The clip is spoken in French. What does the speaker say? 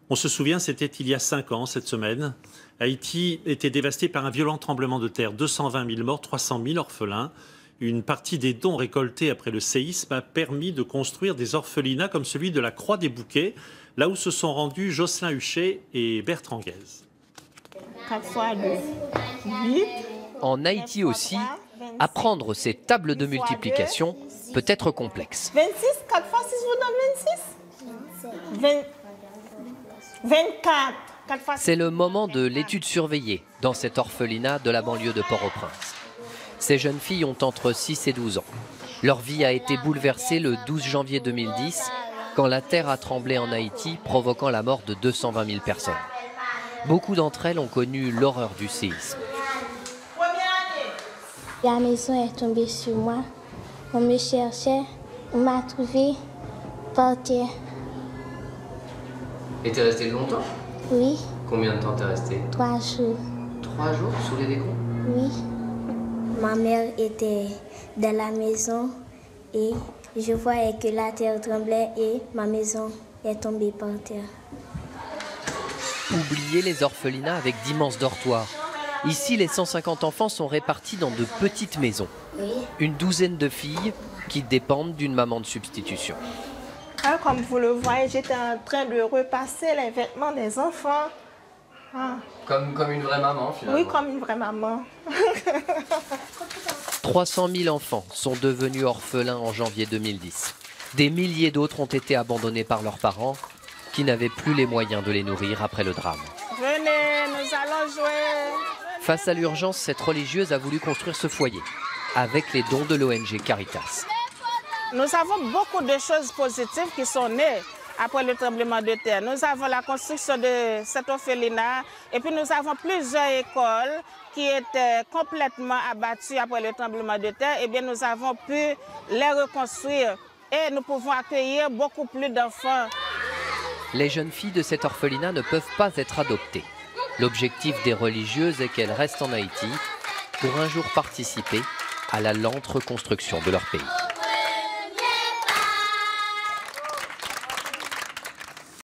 On se souvient, c'était il y a 5 ans, cette semaine. Haïti était dévasté par un violent tremblement de terre. 220 000 morts, 300 000 orphelins. Une partie des dons récoltés après le séisme a permis de construire des orphelinats comme celui de la Croix des Bouquets, là où se sont rendus Jocelyn Huchet et Bertrand Guez. En Haïti aussi, apprendre ces tables de multiplication peut être complexe. 26, 4 fois 6 vous donne 26. 24, 4 fois 6. C'est le moment de l'étude surveillée dans cet orphelinat de la banlieue de Port-au-Prince. Ces jeunes filles ont entre 6 et 12 ans. Leur vie a été bouleversée le 12 janvier 2010, quand la terre a tremblé en Haïti, provoquant la mort de 220 000 personnes. Beaucoup d'entre elles ont connu l'horreur du séisme. La maison est tombée sur moi. On me cherchait, on m'a trouvé par terre. Et t'es resté longtemps? Oui. Combien de temps t'es resté? 3 jours. 3 jours sous les décombres? Oui. Ma mère était dans la maison et je voyais que la terre tremblait et ma maison est tombée par terre. Oubliez les orphelinats avec d'immenses dortoirs. Ici, les 150 enfants sont répartis dans de petites maisons. Oui. Une douzaine de filles qui dépendent d'une maman de substitution. Comme vous le voyez, j'étais en train de repasser les vêtements des enfants. Comme une vraie maman, finalement. Oui, comme une vraie maman. 300 000 enfants sont devenus orphelins en janvier 2010. Des milliers d'autres ont été abandonnés par leurs parents, qui n'avaient plus les moyens de les nourrir après le drame. Venez, nous allons jouer. Face à l'urgence, cette religieuse a voulu construire ce foyer, avec les dons de l'ONG Caritas. Nous avons beaucoup de choses positives qui sont nées après le tremblement de terre. Nous avons la construction de cet orphelinat et puis nous avons plusieurs écoles qui étaient complètement abattues après le tremblement de terre. Et bien nous avons pu les reconstruire et nous pouvons accueillir beaucoup plus d'enfants. Les jeunes filles de cet orphelinat ne peuvent pas être adoptées. L'objectif des religieuses est qu'elles restent en Haïti pour un jour participer à la lente reconstruction de leur pays.